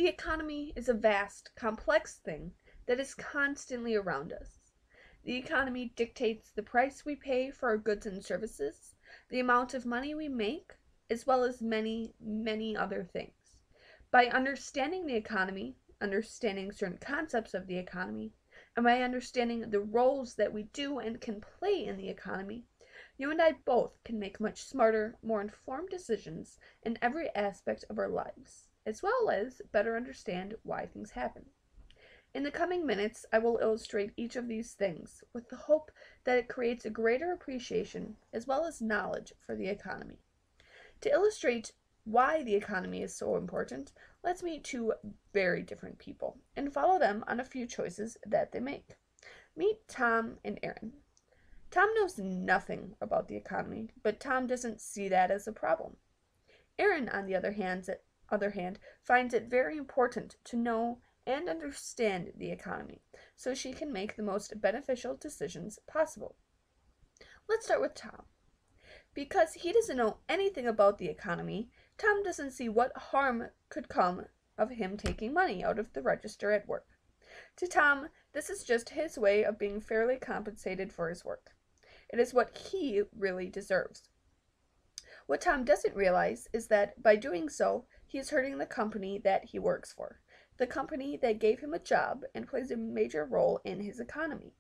The economy is a vast, complex thing that is constantly around us. The economy dictates the price we pay for our goods and services, the amount of money we make, as well as many, many other things. By understanding the economy, understanding certain concepts of the economy, and by understanding the roles that we do and can play in the economy, you and I both can make much smarter, more informed decisions in every aspect of our lives, as well as better understand why things happen. In the coming minutes, I will illustrate each of these things with the hope that it creates a greater appreciation as well as knowledge for the economy. To illustrate why the economy is so important, let's meet two very different people and follow them on a few choices that they make. Meet Tom and Aaron. Tom knows nothing about the economy, but Tom doesn't see that as a problem. Aaron, on the other hand, finds it very important to know and understand the economy so she can make the most beneficial decisions possible. Let's start with Tom. Because he doesn't know anything about the economy, Tom doesn't see what harm could come of him taking money out of the register at work. To Tom, this is just his way of being fairly compensated for his work. It is what he really deserves. What Tom doesn't realize is that by doing so, he is hurting the company that he works for, the company that gave him a job and plays a major role in his economy.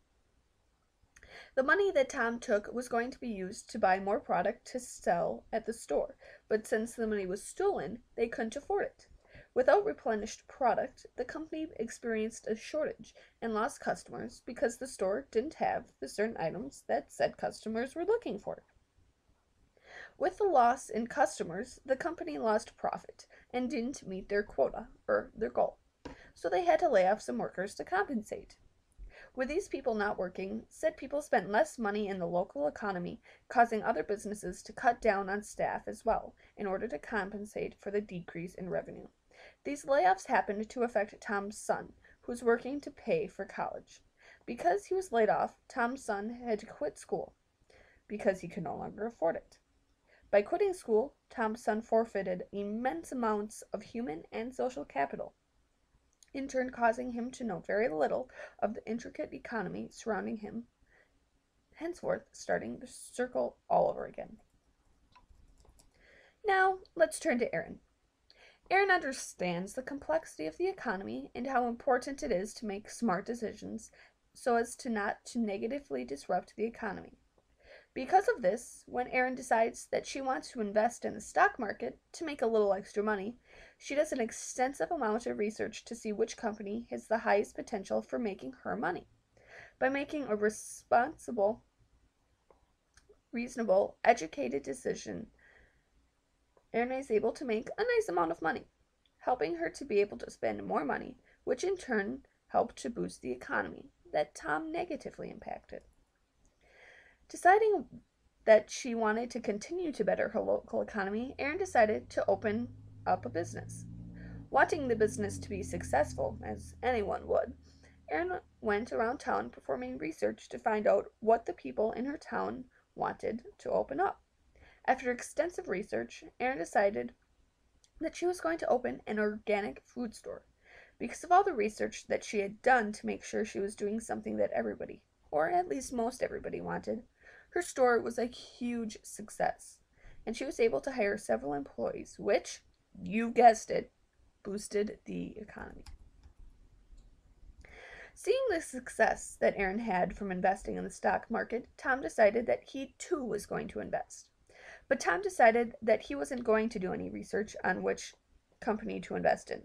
The money that Tom took was going to be used to buy more product to sell at the store, but since the money was stolen, they couldn't afford it. Without replenished product, the company experienced a shortage and lost customers because the store didn't have the certain items that said customers were looking for. With the loss in customers, the company lost profit and didn't meet their quota, or their goal. So they had to lay off some workers to compensate. With these people not working, said people spent less money in the local economy, causing other businesses to cut down on staff as well, in order to compensate for the decrease in revenue. These layoffs happened to affect Tom's son, who was working to pay for college. Because he was laid off, Tom's son had to quit school, because he could no longer afford it. By quitting school, Tom's son forfeited immense amounts of human and social capital, in turn causing him to know very little of the intricate economy surrounding him, henceforth starting the circle all over again. Now, let's turn to Aaron. Aaron understands the complexity of the economy and how important it is to make smart decisions so as to not to negatively disrupt the economy. Because of this, when Erin decides that she wants to invest in the stock market to make a little extra money, she does an extensive amount of research to see which company has the highest potential for making her money. By making a responsible, reasonable, educated decision, Erin is able to make a nice amount of money, helping her to be able to spend more money, which in turn helped to boost the economy that Tom negatively impacted. Deciding that she wanted to continue to better her local economy, Erin decided to open up a business. Wanting the business to be successful, as anyone would, Erin went around town performing research to find out what the people in her town wanted to open up. After extensive research, Erin decided that she was going to open an organic food store, because of all the research that she had done to make sure she was doing something that everybody, or at least most everybody, wanted. Her store was a huge success, and she was able to hire several employees, which, you guessed it, boosted the economy. Seeing the success that Erin had from investing in the stock market, Tom decided that he too was going to invest. But Tom decided that he wasn't going to do any research on which company to invest in.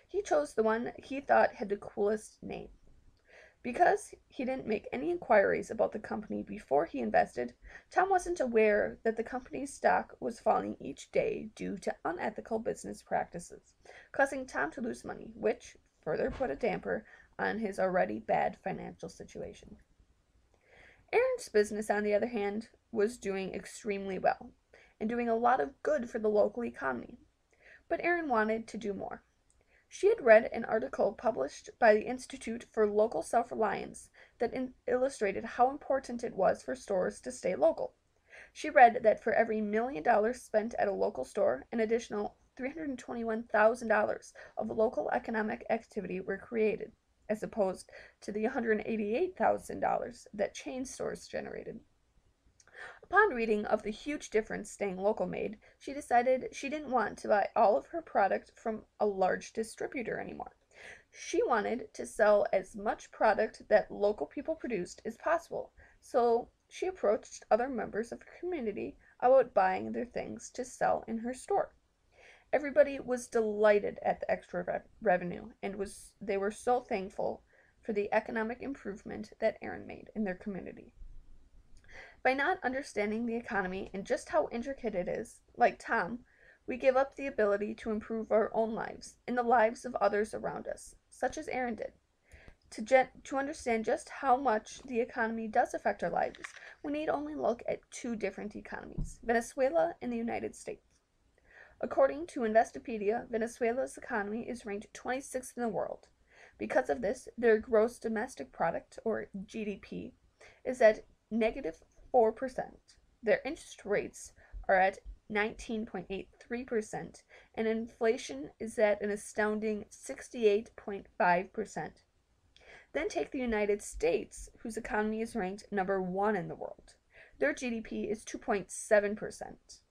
He chose the one he thought had the coolest name. Because he didn't make any inquiries about the company before he invested, Tom wasn't aware that the company's stock was falling each day due to unethical business practices, causing Tom to lose money, which further put a damper on his already bad financial situation. Aaron's business, on the other hand, was doing extremely well and doing a lot of good for the local economy. But Aaron wanted to do more. She had read an article published by the Institute for Local Self-Reliance that illustrated how important it was for stores to stay local. She read that for every $1 million spent at a local store, an additional $321,000 of local economic activity were created, as opposed to the $188,000 that chain stores generated. Upon reading of the huge difference staying local made, she decided she didn't want to buy all of her product from a large distributor anymore. She wanted to sell as much product that local people produced as possible, so she approached other members of her community about buying their things to sell in her store. Everybody was delighted at the extra revenue, and they were so thankful for the economic improvement that Erin made in their community. By not understanding the economy and just how intricate it is, like Tom, we give up the ability to improve our own lives and the lives of others around us, such as Erin did. To understand just how much the economy does affect our lives, we need only look at two different economies, Venezuela and the United States. According to Investopedia, Venezuela's economy is ranked 26th in the world. Because of this, their gross domestic product, or GDP, is at negative 4%. Their interest rates are at 19.83%, and inflation is at an astounding 68.5%. Then take the United States, whose economy is ranked number 1 in the world. Their GDP is 2.7%.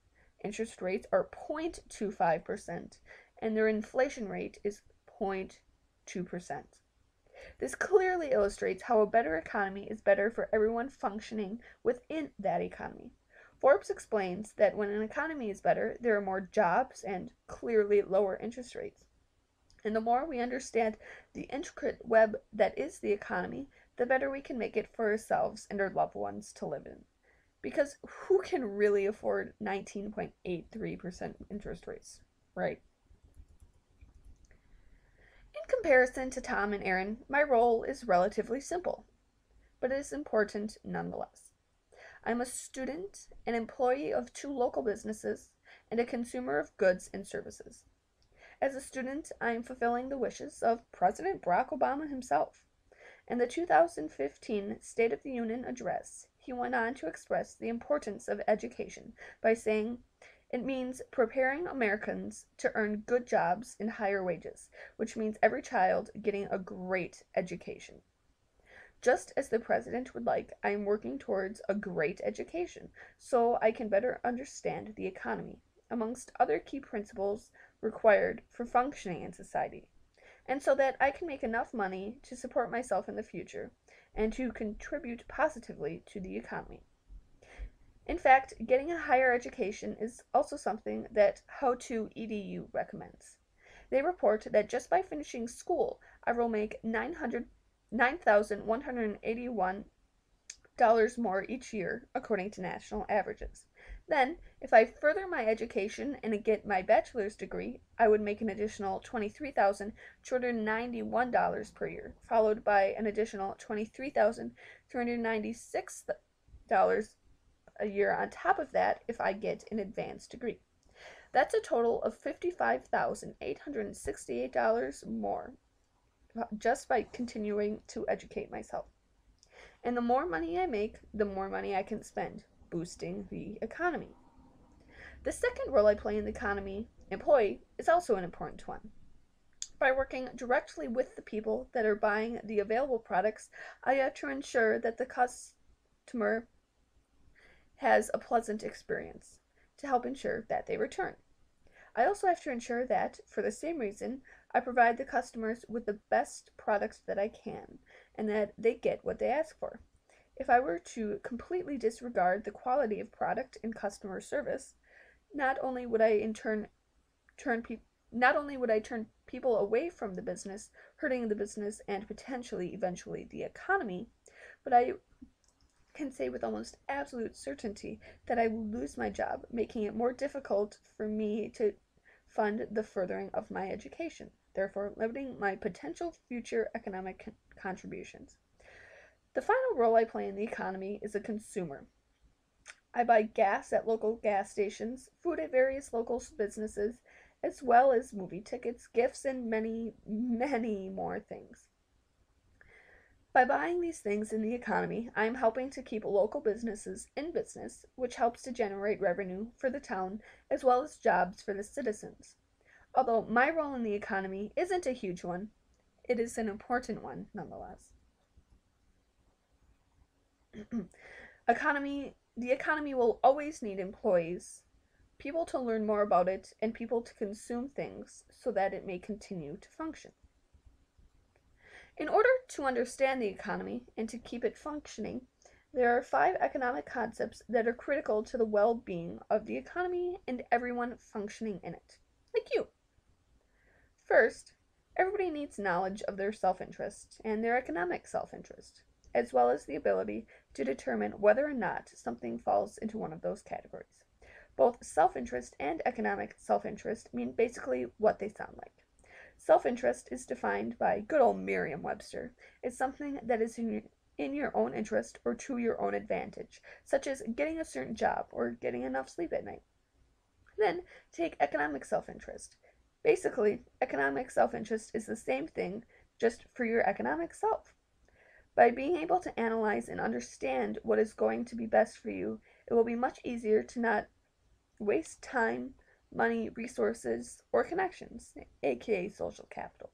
Interest rates are 0.25%, and their inflation rate is 0.2%. This clearly illustrates how a better economy is better for everyone functioning within that economy. Forbes explains that when an economy is better, there are more jobs and clearly lower interest rates. And the more we understand the intricate web that is the economy, the better we can make it for ourselves and our loved ones to live in. Because who can really afford 19.83% interest rates, right? In comparison to Tom and Erin, my role is relatively simple, but it is important nonetheless. I'm a student, an employee of 2 local businesses, and a consumer of goods and services. As a student, I am fulfilling the wishes of President Barack Obama himself. In the 2015 State of the Union address, he went on to express the importance of education by saying, "It means preparing Americans to earn good jobs and higher wages, which means every child getting a great education." Just as the president would like, I am working towards a great education so I can better understand the economy, amongst other key principles required for functioning in society, and so that I can make enough money to support myself in the future and to contribute positively to the economy. In fact, getting a higher education is also something that How To EDU recommends. They report that just by finishing school, I will make $9,181 more each year, according to national averages. Then, if I further my education and get my bachelor's degree, I would make an additional $23,291 per year, followed by an additional $23,396 a year on top of that if I get an advanced degree. That's a total of $55,868 more just by continuing to educate myself. And the more money I make, the more money I can spend, boosting the economy. The second role I play in the economy, employee, is also an important one. By working directly with the people that are buying the available products, I have to ensure that the customer has a pleasant experience to help ensure that they return. I also have to ensure that, for the same reason, I provide the customers with the best products that I can, and that they get what they ask for. If I were to completely disregard the quality of product and customer service, not only would I turn people away from the business, hurting the business and potentially eventually the economy, but I can say with almost absolute certainty that I will lose my job, making it more difficult for me to fund the furthering of my education, therefore limiting my potential future economic contributions. The final role I play in the economy is a consumer. I buy gas at local gas stations, food at various local businesses, as well as movie tickets, gifts, and many, many more things. By buying these things in the economy, I am helping to keep local businesses in business, which helps to generate revenue for the town as well as jobs for the citizens. Although my role in the economy isn't a huge one, it is an important one nonetheless. The economy will always need employees, people to learn more about it, and people to consume things so that it may continue to function. In order to understand the economy and to keep it functioning, there are 5 economic concepts that are critical to the well being of the economy and everyone functioning in it, like you. First, everybody needs knowledge of their self interest and their economic self interest, as well as the ability to determine whether or not something falls into one of those categories. Both self interest and economic self interest mean basically what they sound like. Self interest is defined by good old Merriam Webster as something that is in your own interest or to your own advantage, such as getting a certain job or getting enough sleep at night. Then take economic self interest. Basically, economic self interest is the same thing, just for your economic self. By being able to analyze and understand what is going to be best for you, it will be much easier to not waste time, money, resources, or connections, aka social capital.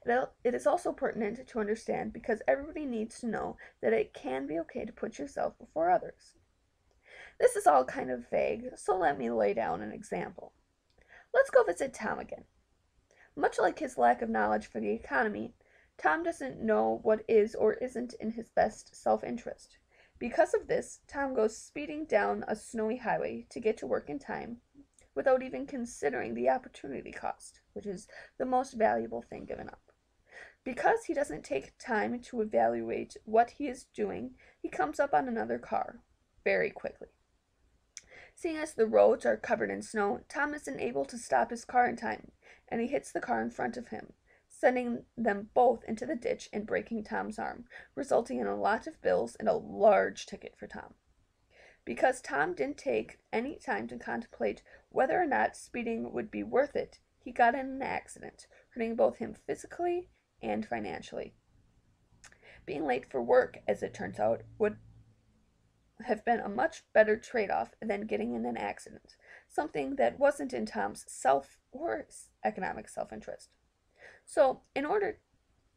It is also pertinent to understand because everybody needs to know that it can be okay to put yourself before others. This is all kind of vague, so let me lay down an example. Let's go visit Tom again. Much like his lack of knowledge for the economy, Tom doesn't know what is or isn't in his best self-interest. Because of this, Tom goes speeding down a snowy highway to get to work in time without even considering the opportunity cost, which is the most valuable thing given up. Because he doesn't take time to evaluate what he is doing, he comes up on another car very quickly. Seeing as the roads are covered in snow, Tom isn't able to stop his car in time, and he hits the car in front of him, sending them both into the ditch and breaking Tom's arm, resulting in a lot of bills and a large ticket for Tom. Because Tom didn't take any time to contemplate whether or not speeding would be worth it, he got in an accident, hurting both him physically and financially. Being late for work, as it turns out, would have been a much better trade-off than getting in an accident, something that wasn't in Tom's self or economic self-interest. So, in order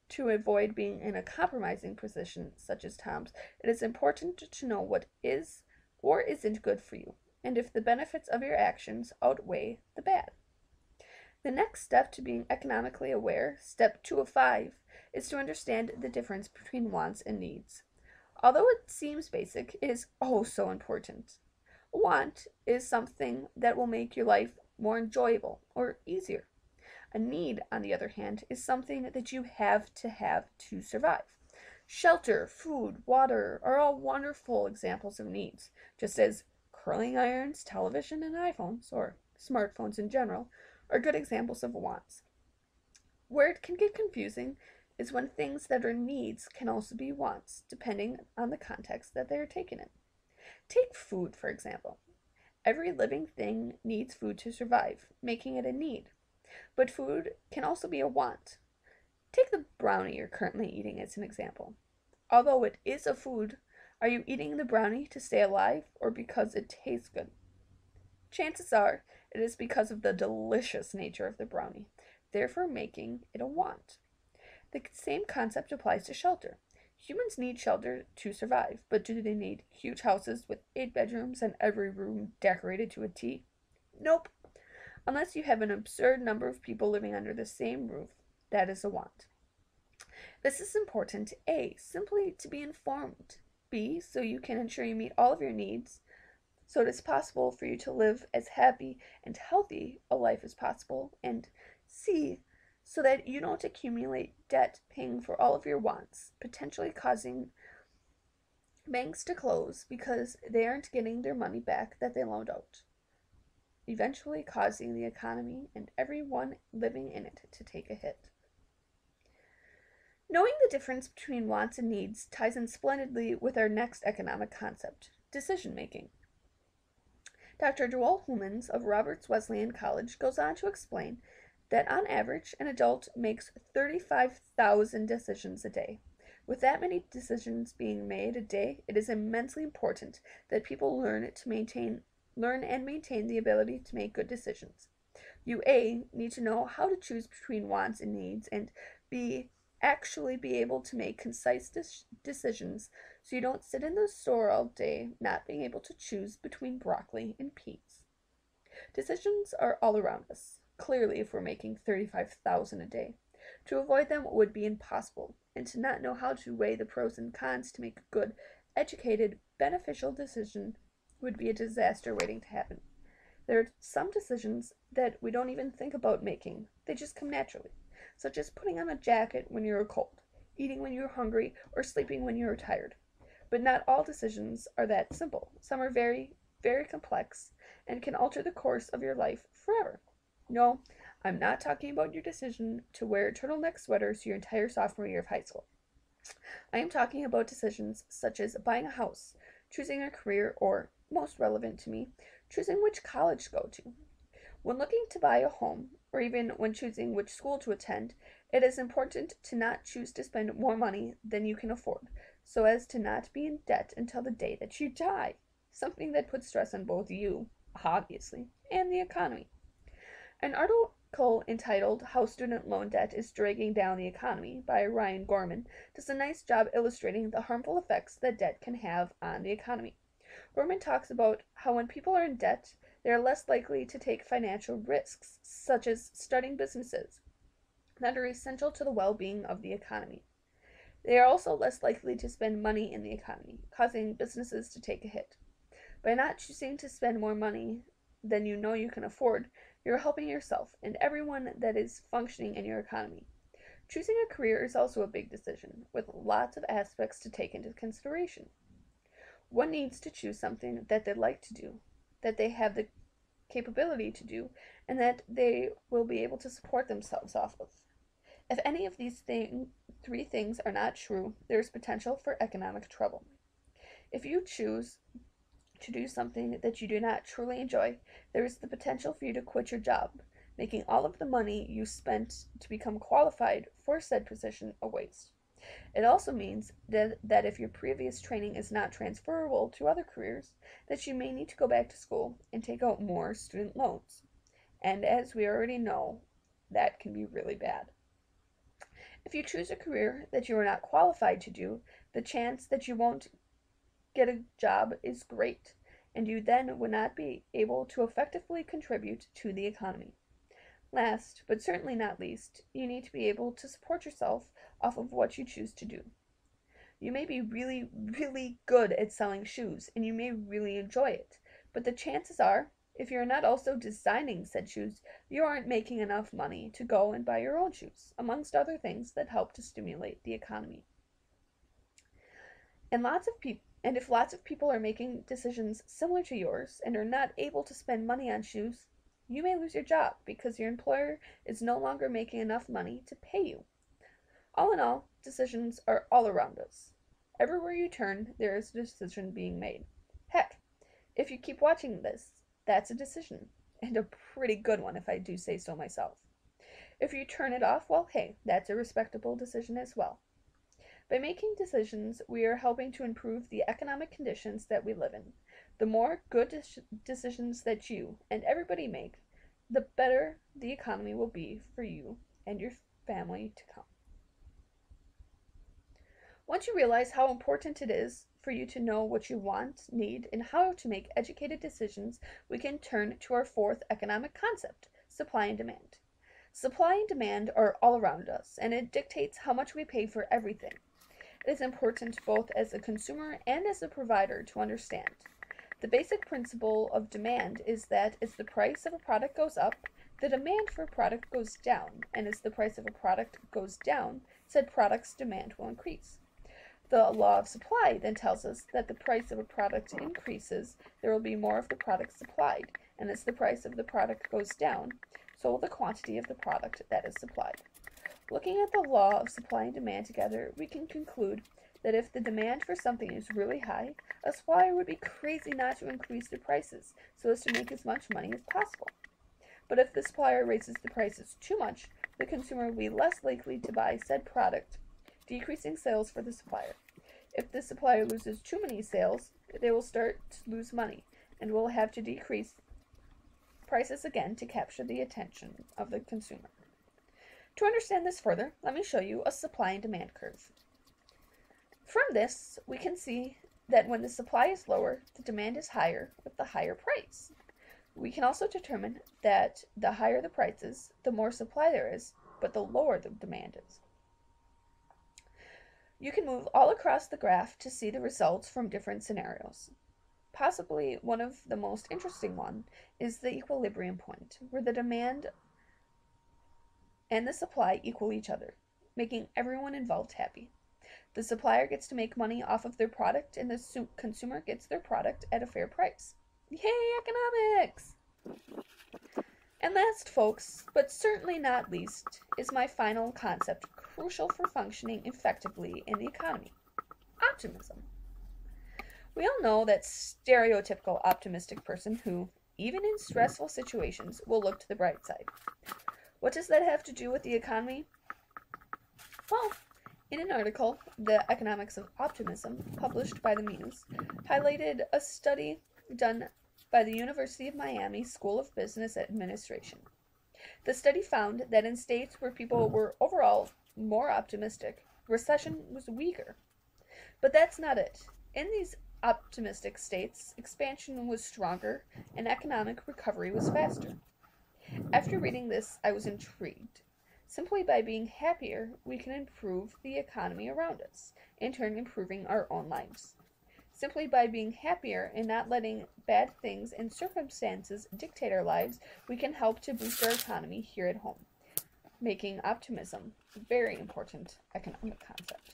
to avoid being in a compromising position such as Tom's, it is important to know what is or isn't good for you, and if the benefits of your actions outweigh the bad. The next step to being economically aware, step 2 of 5, is to understand the difference between wants and needs. Although it seems basic, it is oh so important. A want is something that will make your life more enjoyable or easier. A need, on the other hand, is something that you have to survive. Shelter, food, water are all wonderful examples of needs, just as curling irons, television, and iPhones, or smartphones in general, are good examples of wants. Where it can get confusing is when things that are needs can also be wants, depending on the context that they are taken in. Take food, for example. Every living thing needs food to survive, making it a need. But food can also be a want. Take the brownie you're currently eating as an example. Although it is a food, are you eating the brownie to stay alive or because it tastes good? Chances are it is because of the delicious nature of the brownie, therefore making it a want. The same concept applies to shelter. Humans need shelter to survive, but do they need huge houses with 8 bedrooms and every room decorated to a T? Nope. Unless you have an absurd number of people living under the same roof, that is a want. This is important, A, simply to be informed, B, so you can ensure you meet all of your needs, so it is possible for you to live as happy and healthy a life as possible, and C, so that you don't accumulate debt paying for all of your wants, potentially causing banks to close because they aren't getting their money back that they loaned out, eventually causing the economy and everyone living in it to take a hit. Knowing the difference between wants and needs ties in splendidly with our next economic concept, decision making. Dr. Joel Humans of Roberts Wesleyan College goes on to explain that on average, an adult makes 35,000 decisions a day. With that many decisions being made a day, it is immensely important that people learn and maintain the ability to make good decisions. You A, need to know how to choose between wants and needs, and B, actually be able to make concise decisions so you don't sit in the store all day not being able to choose between broccoli and peas. Decisions are all around us. Clearly, if we're making 35,000 a day, to avoid them would be impossible, and to not know how to weigh the pros and cons to make a good, educated, beneficial decision would be a disaster waiting to happen. There are some decisions that we don't even think about making. They just come naturally, such as putting on a jacket when you're cold, eating when you're hungry, or sleeping when you're tired. But not all decisions are that simple. Some are very, very complex and can alter the course of your life forever. No, I'm not talking about your decision to wear turtleneck sweaters your entire sophomore year of high school. I am talking about decisions such as buying a house, choosing a career, or, most relevant to me, choosing which college to go to. When looking to buy a home, or even when choosing which school to attend, it is important to not choose to spend more money than you can afford, so as to not be in debt until the day that you die, something that puts stress on both you, obviously, and the economy. An article entitled How Student Loan Debt is Dragging Down the Economy by Ryan Gorman does a nice job illustrating the harmful effects that debt can have on the economy. Gorman talks about how when people are in debt, they are less likely to take financial risks, such as starting businesses, that are essential to the well-being of the economy. They are also less likely to spend money in the economy, causing businesses to take a hit. By not choosing to spend more money than you know you can afford, you're helping yourself and everyone that is functioning in your economy. Choosing a career is also a big decision, with lots of aspects to take into consideration. One needs to choose something that they like to do, that they have the capability to do, and that they will be able to support themselves off of. If any of these three things are not true, there is potential for economic trouble. If you choose to do something that you do not truly enjoy, there is the potential for you to quit your job, making all of the money you spent to become qualified for said position a waste. It also means that if your previous training is not transferable to other careers, that you may need to go back to school and take out more student loans. And as we already know, that can be really bad. If you choose a career that you are not qualified to do, the chance that you won't get a job is great, and you then would not be able to effectively contribute to the economy. Last, but certainly not least, you need to be able to support yourself off of what you choose to do. You may be really, really good at selling shoes, and you may really enjoy it, but the chances are, if you're not also designing said shoes, you aren't making enough money to go and buy your own shoes, amongst other things that help to stimulate the economy. And if lots of people are making decisions similar to yours and are not able to spend money on shoes, you may lose your job because your employer is no longer making enough money to pay you. All in all, decisions are all around us. Everywhere you turn, there is a decision being made. Heck, if you keep watching this, that's a decision, and a pretty good one if I do say so myself. If you turn it off, well, hey, that's a respectable decision as well. By making decisions, we are helping to improve the economic conditions that we live in. The more good decisions that you and everybody make, the better the economy will be for you and your family to come. Once you realize how important it is for you to know what you want, need, and how to make educated decisions, we can turn to our fourth economic concept, supply and demand. Supply and demand are all around us, and it dictates how much we pay for everything. It is important both as a consumer and as a provider to understand. The basic principle of demand is that as the price of a product goes up, the demand for a product goes down, and as the price of a product goes down, said product's demand will increase. The law of supply then tells us that the price of a product increases, there will be more of the product supplied, and as the price of the product goes down, so will the quantity of the product that is supplied. Looking at the law of supply and demand together, we can conclude that if the demand for something is really high, a supplier would be crazy not to increase the prices so as to make as much money as possible. But if the supplier raises the prices too much, the consumer will be less likely to buy said product, decreasing sales for the supplier. If the supplier loses too many sales, they will start to lose money and will have to decrease prices again to capture the attention of the consumer. To understand this further, let me show you a supply and demand curve. From this, we can see that when the supply is lower, the demand is higher with the higher price. We can also determine that the higher the prices, the more supply there is, but the lower the demand is. You can move all across the graph to see the results from different scenarios. Possibly one of the most interesting one is the equilibrium point, where the demand and the supply equal each other, making everyone involved happy. The supplier gets to make money off of their product, and the consumer gets their product at a fair price. Yay, economics! And last, folks, but certainly not least, is my final concept crucial for functioning effectively in the economy: optimism. We all know that stereotypical optimistic person who, even in stressful situations, will look to the bright side. What does that have to do with the economy? Well, in an article, The Economics of Optimism, published by the Muse, highlighted a study done by the University of Miami School of Business Administration. The study found that in states where people were overall more optimistic, recession was weaker. But that's not it. In these optimistic states, expansion was stronger and economic recovery was faster. After reading this, I was intrigued. Simply by being happier, we can improve the economy around us, in turn improving our own lives. Simply by being happier and not letting bad things and circumstances dictate our lives, we can help to boost our economy here at home, making optimism a very important economic concept.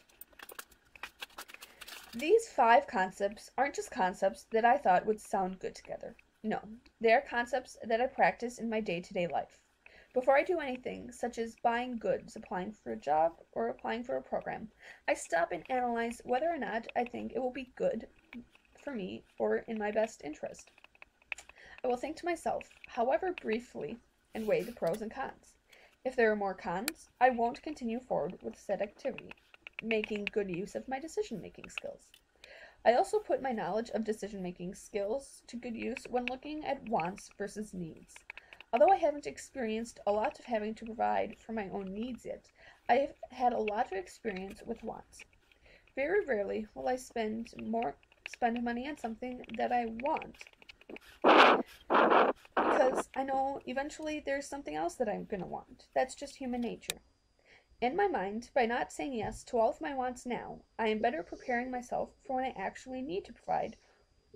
These 5 concepts aren't just concepts that I thought would sound good together. No, they are concepts that I practice in my day-to-day life. Before I do anything, such as buying goods, applying for a job, or applying for a program, I stop and analyze whether or not I think it will be good for me or in my best interest. I will think to myself, however briefly, and weigh the pros and cons. If there are more cons, I won't continue forward with said activity, making good use of my decision-making skills. I also put my knowledge of decision-making skills to good use when looking at wants versus needs. Although I haven't experienced a lot of having to provide for my own needs yet, I have had a lot of experience with wants. Very rarely will I spend money on something that I want, because I know eventually there's something else that I'm going to want. That's just human nature. In my mind, by not saying yes to all of my wants now, I am better preparing myself for when I actually need to provide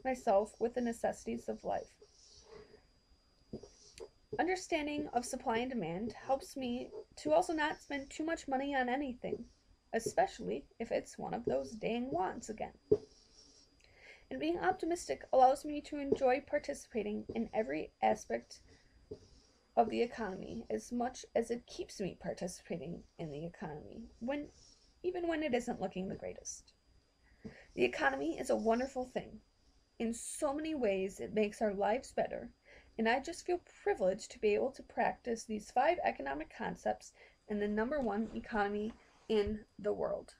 myself with the necessities of life. Understanding of supply and demand helps me to also not spend too much money on anything, especially if it's one of those dang wants again. And being optimistic allows me to enjoy participating in every aspect of the economy as much as it keeps me participating in the economy, even when it isn't looking the greatest. The economy is a wonderful thing. In so many ways, it makes our lives better, and I just feel privileged to be able to practice these 5 economic concepts in the #1 economy in the world.